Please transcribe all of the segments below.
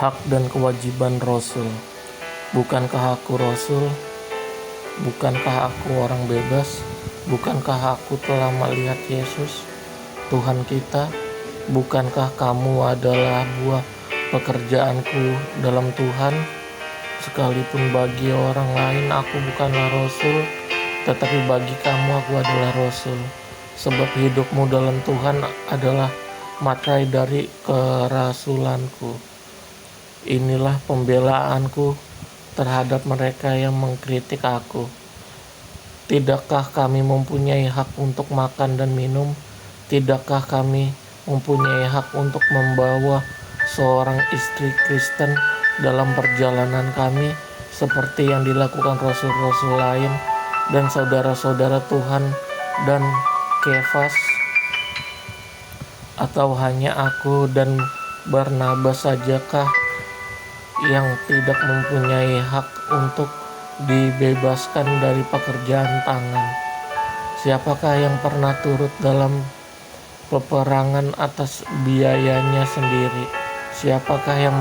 hak dan kewajiban Rasul. Bukankah aku Rasul? Bukankah aku orang bebas? Bukankah aku telah melihat Yesus, Tuhan kita? Bukankah kamu adalah buah pekerjaanku dalam Tuhan? Sekalipun bagi orang lain aku bukanlah Rasul, tetapi bagi kamu aku adalah Rasul. Sebab hidupmu dalam Tuhan adalah materai dari kerasulanku. Inilah pembelaanku terhadap mereka yang mengkritik aku. Tidakkah kami mempunyai hak untuk makan dan minum? Tidakkah kami mempunyai hak untuk membawa seorang istri Kristen dalam perjalanan kami, seperti yang dilakukan rasul-rasul lain dan saudara-saudara Tuhan dan Kefas? Atau hanya aku dan Barnabas sajakah yang tidak mempunyai hak untuk dibebaskan dari pekerjaan tangan? Siapakah yang pernah turut dalam peperangan atas biayanya sendiri? Siapakah yang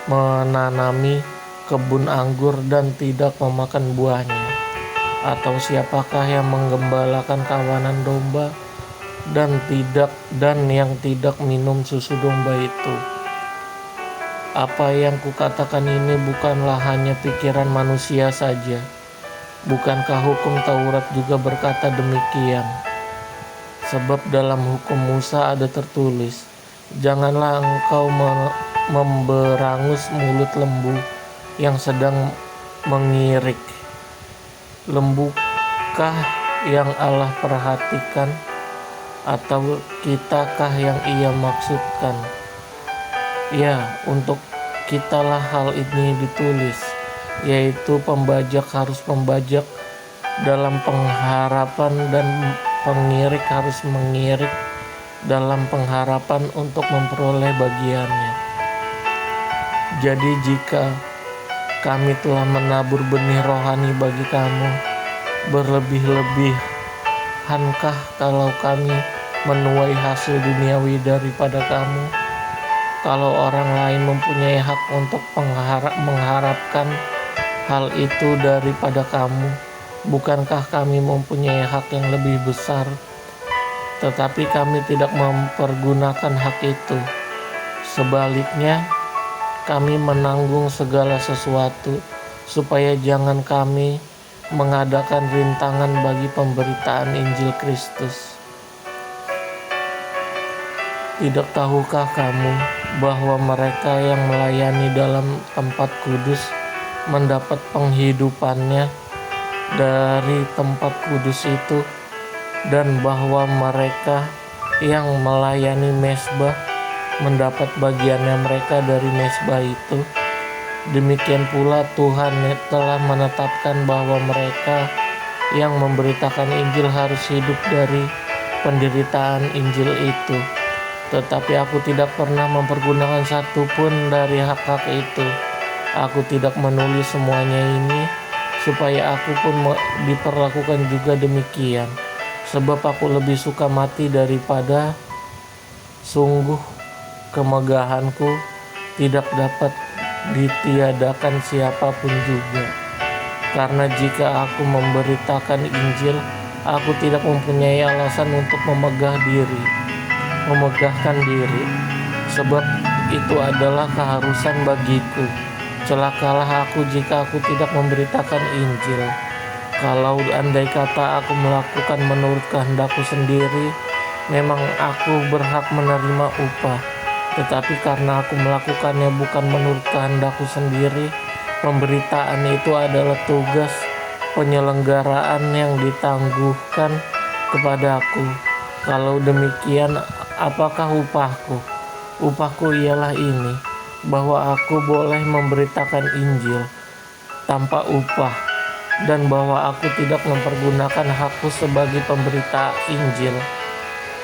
menanami kebun anggur dan tidak memakan buahnya? Atau siapakah yang menggembalakan kawanan domba dan yang tidak minum susu domba itu? Apa yang kukatakan ini bukanlah hanya pikiran manusia saja. Bukankah hukum Taurat juga berkata demikian? Sebab dalam hukum Musa ada tertulis, janganlah engkau memberangus mulut lembu yang sedang mengirik. Lembukah yang Allah perhatikan, atau kitakah yang ia maksudkan? Ya, untuk kitalah hal ini ditulis, yaitu pembajak harus membajak dalam pengharapan dan pengirik harus mengirik dalam pengharapan untuk memperoleh bagiannya. Jadi jika kami telah menabur benih rohani bagi kamu, berlebih-lebihankah kalau kami menuai hasil duniawi daripada kamu? Kalau orang lain mempunyai hak untuk mengharapkan hal itu daripada kamu, bukankah kami mempunyai hak yang lebih besar? Tetapi kami tidak mempergunakan hak itu. Sebaliknya, kami menanggung segala sesuatu, supaya jangan kami mengadakan rintangan bagi pemberitaan Injil Kristus. Tidak tahukah kamu bahwa mereka yang melayani dalam tempat kudus mendapat penghidupannya dari tempat kudus itu, dan bahwa mereka yang melayani mezbah mendapat bagiannya mereka dari mezbah itu? Demikian pula Tuhan telah menetapkan bahwa mereka yang memberitakan Injil harus hidup dari penderitaan Injil itu. Tetapi aku tidak pernah mempergunakan satu pun dari hak-hak itu. Aku tidak menulis semuanya ini supaya aku pun diperlakukan juga demikian. Sebab aku lebih suka mati daripada sungguh kemegahanku tidak dapat ditiadakan siapapun juga. Karena jika aku memberitakan Injil, aku tidak mempunyai alasan untuk memegahkan diri, sebab itu adalah keharusan bagiku. Celakalah aku jika aku tidak memberitakan Injil. Kalau andai kata aku melakukan menurut kehendakku sendiri, memang aku berhak menerima upah. Tetapi karena aku melakukannya bukan menurut kehendakku sendiri, pemberitaan itu adalah tugas penyelenggaraan yang ditangguhkan kepadaku. Kalau demikian, apakah upahku? Upahku ialah ini, bahwa aku boleh memberitakan Injil tanpa upah, dan bahwa aku tidak mempergunakan hakku sebagai pemberita Injil.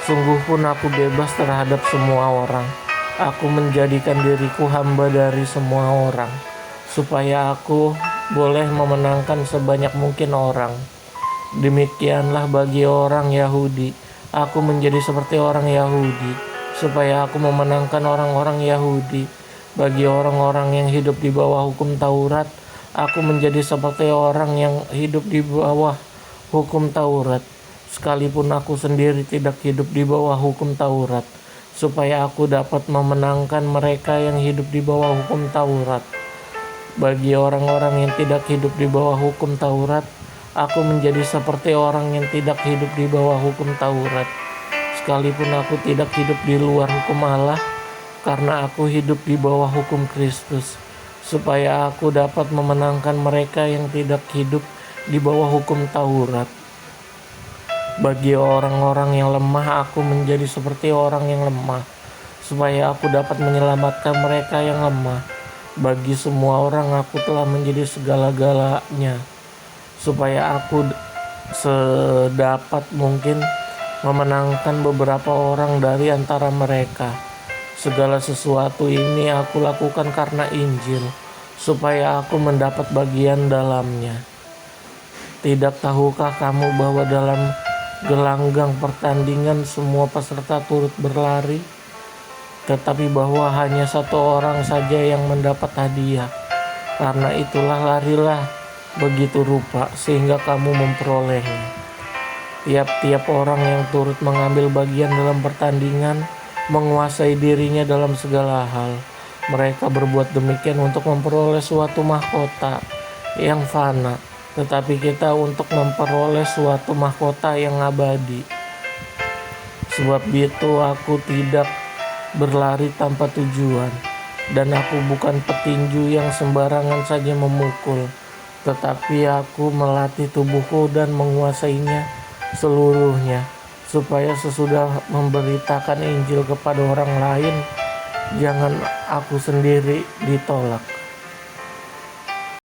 Sungguh pun aku bebas terhadap semua orang. Aku menjadikan diriku hamba dari semua orang, supaya aku boleh memenangkan sebanyak mungkin orang. Demikianlah bagi orang Yahudi. Aku menjadi seperti orang Yahudi, supaya aku memenangkan orang-orang Yahudi. Bagi orang-orang yang hidup di bawah hukum Taurat, aku menjadi seperti orang yang hidup di bawah hukum Taurat, sekalipun aku sendiri tidak hidup di bawah hukum Taurat, supaya aku dapat memenangkan mereka yang hidup di bawah hukum Taurat. Bagi orang-orang yang tidak hidup di bawah hukum Taurat, aku menjadi seperti orang yang tidak hidup di bawah hukum Taurat, sekalipun aku tidak hidup di luar hukum Allah, karena aku hidup di bawah hukum Kristus, supaya aku dapat memenangkan mereka yang tidak hidup di bawah hukum Taurat. Bagi orang-orang yang lemah, aku menjadi seperti orang yang lemah, supaya aku dapat menyelamatkan mereka yang lemah. Bagi semua orang aku telah menjadi segala-galanya, supaya aku sedapat mungkin memenangkan beberapa orang dari antara mereka. Segala sesuatu ini aku lakukan karena Injil, supaya aku mendapat bagian dalamnya. Tidak tahukah kamu bahwa dalam gelanggang pertandingan semua peserta turut berlari, tetapi bahwa hanya satu orang saja yang mendapat hadiah? Karena itulah larilah begitu rupa sehingga kamu memperolehnya. Tiap-tiap orang yang turut mengambil bagian dalam pertandingan menguasai dirinya dalam segala hal. Mereka berbuat demikian untuk memperoleh suatu mahkota yang fana, tetapi kita untuk memperoleh suatu mahkota yang abadi. Sebab itu aku tidak berlari tanpa tujuan, dan aku bukan petinju yang sembarangan saja memukul, tetapi aku melatih tubuhku dan menguasainya seluruhnya, supaya sesudah memberitakan Injil kepada orang lain, jangan aku sendiri ditolak.